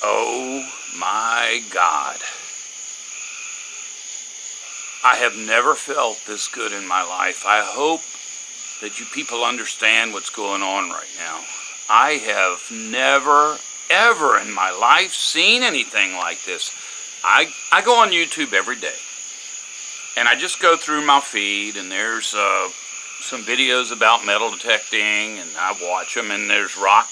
Oh my God. I have never felt this good in my life. I hope that you people understand what's going on right now. I have never, ever in my life seen anything like this. I go on YouTube every day, and I just go through my feed, and there's some videos about metal detecting, and I watch them, and there's rock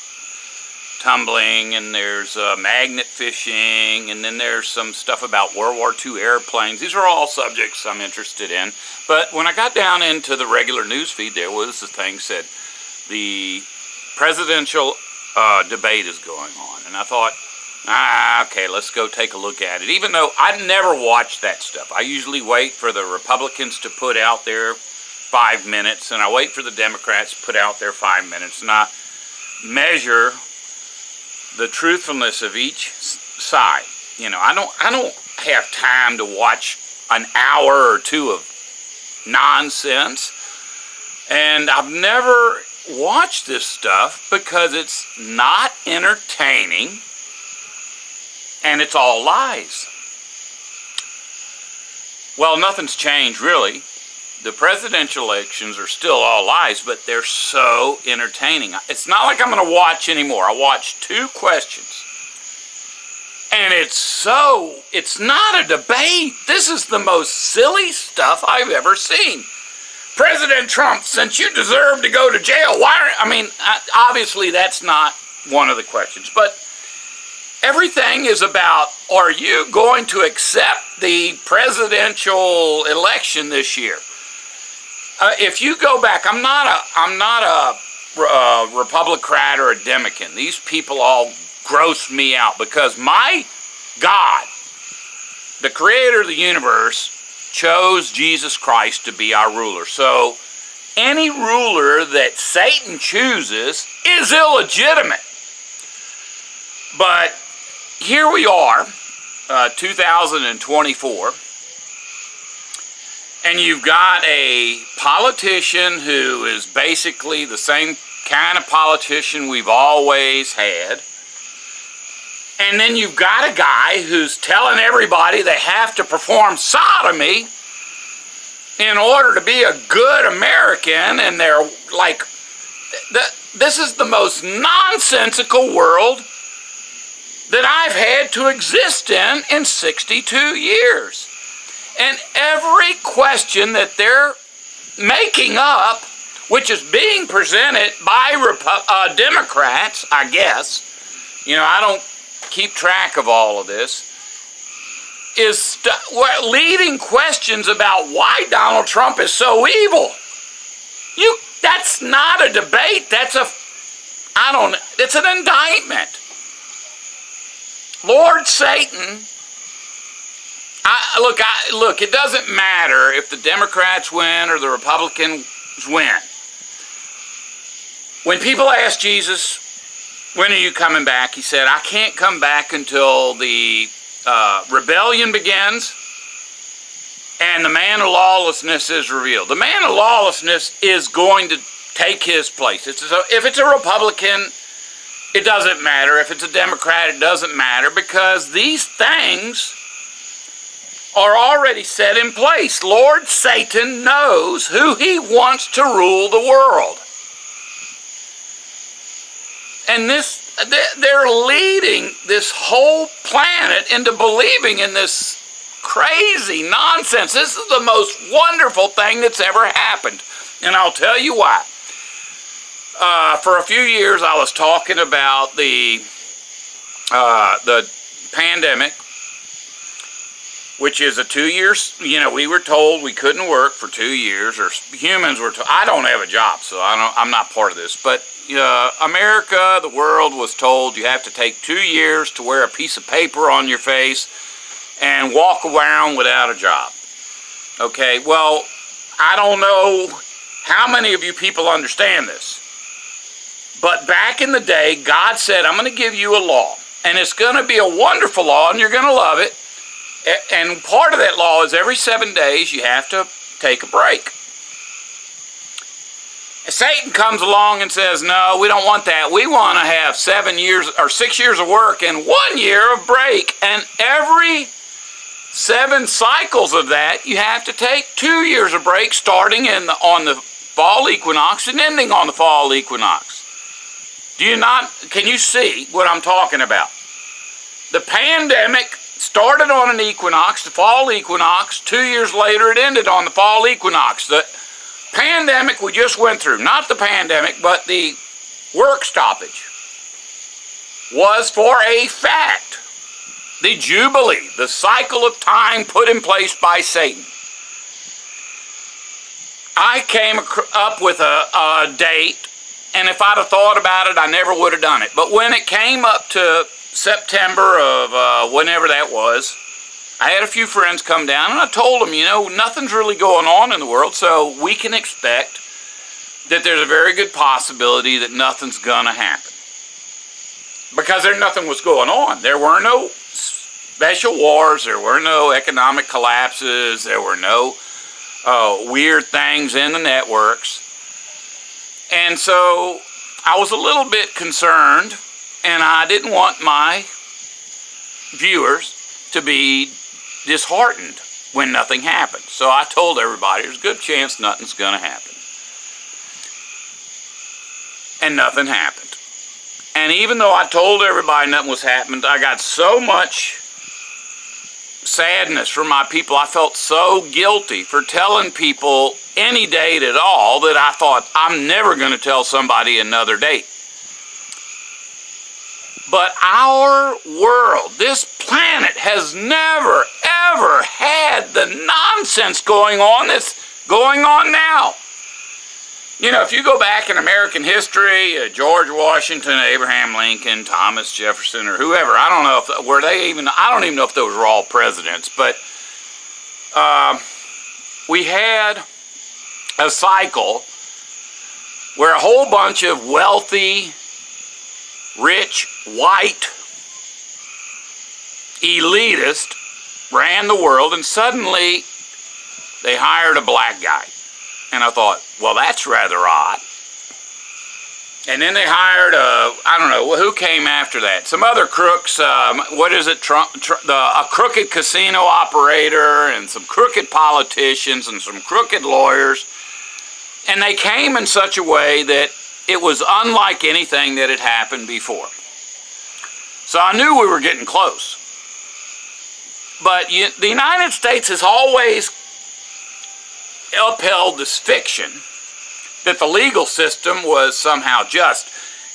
tumbling, and there's magnet fishing, and then there's some stuff about World War II airplanes. These are all subjects I'm interested in. But when I got down into the regular news feed, there was the thing said the presidential debate is going on, and I thought, okay, let's go take a look at it. Even though I never watch that stuff, I usually wait for the Republicans to put out their 5 minutes, and I wait for the Democrats to put out their 5 minutes, and I measure the truthfulness of each side. You know, I don't have time to watch an hour or two of nonsense, and I've never watched this stuff because it's not entertaining, and it's all lies. Well, nothing's changed really. The presidential elections are still all lies, but they're so entertaining. It's not like I'm going to watch anymore. I watched 2 questions. And it's not a debate. This is the most silly stuff I've ever seen. President Trump, since you deserve to go to jail, obviously that's not one of the questions. But everything is about, are you going to accept the presidential election this year? If you go back, I'm not a Republican or a Democrat. These people all gross me out because my God, the creator of the universe, chose Jesus Christ to be our ruler. So any ruler that Satan chooses is illegitimate. But here we are, 2024. And you've got a politician who is basically the same kind of politician we've always had. And then you've got a guy who's telling everybody they have to perform sodomy in order to be a good American. And they're like, this is the most nonsensical world that I've had to exist in 62 years. And every question that they're making up, which is being presented by Democrats, I guess, you know, I don't keep track of all of this, is leading questions about why Donald Trump is so evil. That's not a debate. It's an indictment. Lord Satan. Look, it doesn't matter if the Democrats win or the Republicans win. When people ask Jesus, when are you coming back? He said, I can't come back until the rebellion begins and the man of lawlessness is revealed. The man of lawlessness is going to take his place. If it's a Republican, it doesn't matter. If it's a Democrat, it doesn't matter, because these things are already set in place. Lord Satan knows who he wants to rule the world. And they're leading this whole planet into believing in this crazy nonsense. This is the most wonderful thing that's ever happened. And I'll tell you why. For a few years I was talking about the pandemic, which is a 2 years, we were told we couldn't work for 2 years, or humans were told. I don't have a job, so I'm not part of this. But America, the world was told you have to take 2 years to wear a piece of paper on your face and walk around without a job. Okay, well, I don't know how many of you people understand this. But back in the day, God said, I'm going to give you a law, and it's going to be a wonderful law, and you're going to love it. And part of that law is every 7 days you have to take a break. Satan comes along and says, no, we don't want that. We want to have 7 years or 6 years of work and 1 year of break. And every 7 cycles of that, you have to take 2 years of break, starting on the fall equinox and ending on the fall equinox. Can you see what I'm talking about? The pandemic started on an equinox, the fall equinox. 2 years later, it ended on the fall equinox. The pandemic we just went through, not the pandemic, but the work stoppage, was for a fact the Jubilee, the cycle of time put in place by Satan. I came up with a date, and if I'd have thought about it, I never would have done it. But when it came up to September of whenever that was, I had a few friends come down, and I told them, nothing's really going on in the world, so we can expect that there's a very good possibility that nothing's going to happen. Because nothing was going on. There were no special wars, there were no economic collapses, there were no weird things in the networks. And so I was a little bit concerned, and I didn't want my viewers to be disheartened when nothing happened. So I told everybody there's a good chance nothing's going to happen. And nothing happened. And even though I told everybody nothing was happening, I got so much sadness from my people. I felt so guilty for telling people any date at all that I thought, I'm never going to tell somebody another date. But our world, this planet, has never, ever had the nonsense going on that's going on now. If you go back in American history, George Washington, Abraham Lincoln, Thomas Jefferson, or whoever, I don't know I don't even know if those were all presidents, but we had a cycle where a whole bunch of wealthy, rich, white elitists ran the world, and suddenly they hired a black guy. And I thought, well, that's rather odd. And then they hired I don't know, who came after that? Some other crooks, a crooked casino operator, and some crooked politicians, and some crooked lawyers. And they came in such a way that it was unlike anything that had happened before. So I knew we were getting close. But the United States has always upheld this fiction that the legal system was somehow just.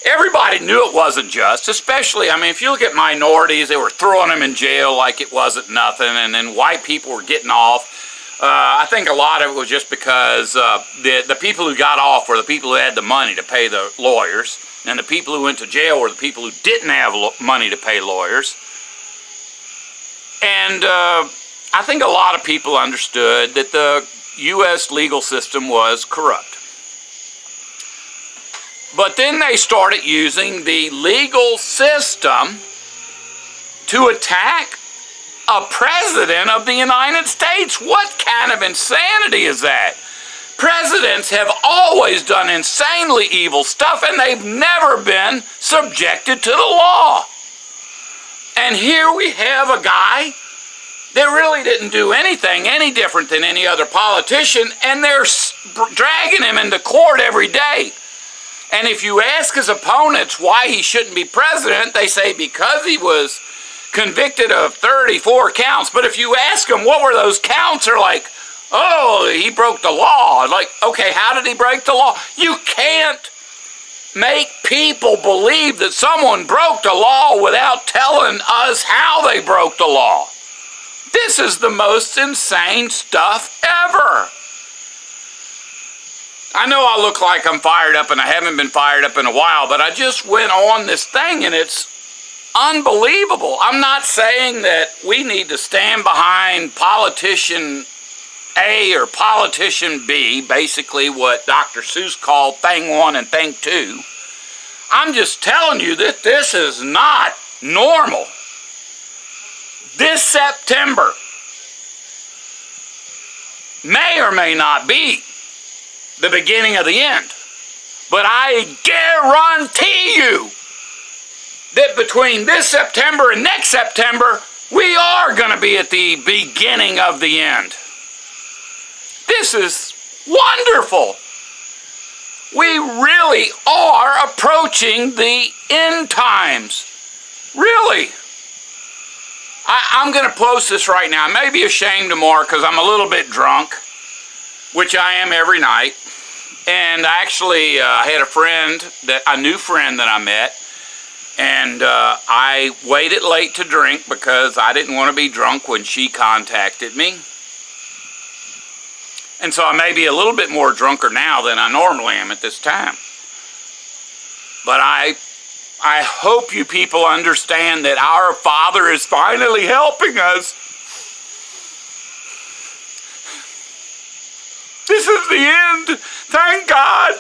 Everybody knew it wasn't just, especially, if you look at minorities, they were throwing them in jail like it wasn't nothing, and then white people were getting off. I think a lot of it was just because the people who got off were the people who had the money to pay the lawyers, and the people who went to jail were the people who didn't have money to pay lawyers. And I think a lot of people understood that the U.S. legal system was corrupt. But then they started using the legal system to attack a president of the United States. What kind of insanity is that? Presidents have always done insanely evil stuff, and they've never been subjected to the law. And here we have a guy that really didn't do anything any different than any other politician, and they're dragging him into court every day. And if you ask his opponents why he shouldn't be president, they say because he was convicted of 34 counts. But if you ask them what were those counts, they're like, oh, he broke the law. Like, okay, how did he break the law? You can't make people believe that someone broke the law without telling us how they broke the law. This is the most insane stuff ever. I know I look like I'm fired up, and I haven't been fired up in a while, but I just went on this thing, and it's unbelievable. I'm not saying that we need to stand behind politician A or politician B, basically what Dr. Seuss called thing one and thing two. I'm just telling you that this is not normal. This September may or may not be the beginning of the end. But I guarantee you that between this September and next September, we are going to be at the beginning of the end. This is wonderful. We really are approaching the end times. Really. I'm going to post this right now. I may be ashamed tomorrow because I'm a little bit drunk, which I am every night. And actually, I had a new friend that I met, and I waited late to drink because I didn't want to be drunk when she contacted me. And so I may be a little bit more drunker now than I normally am at this time. But I hope you people understand that our Father is finally helping us. This is the end. Thank God.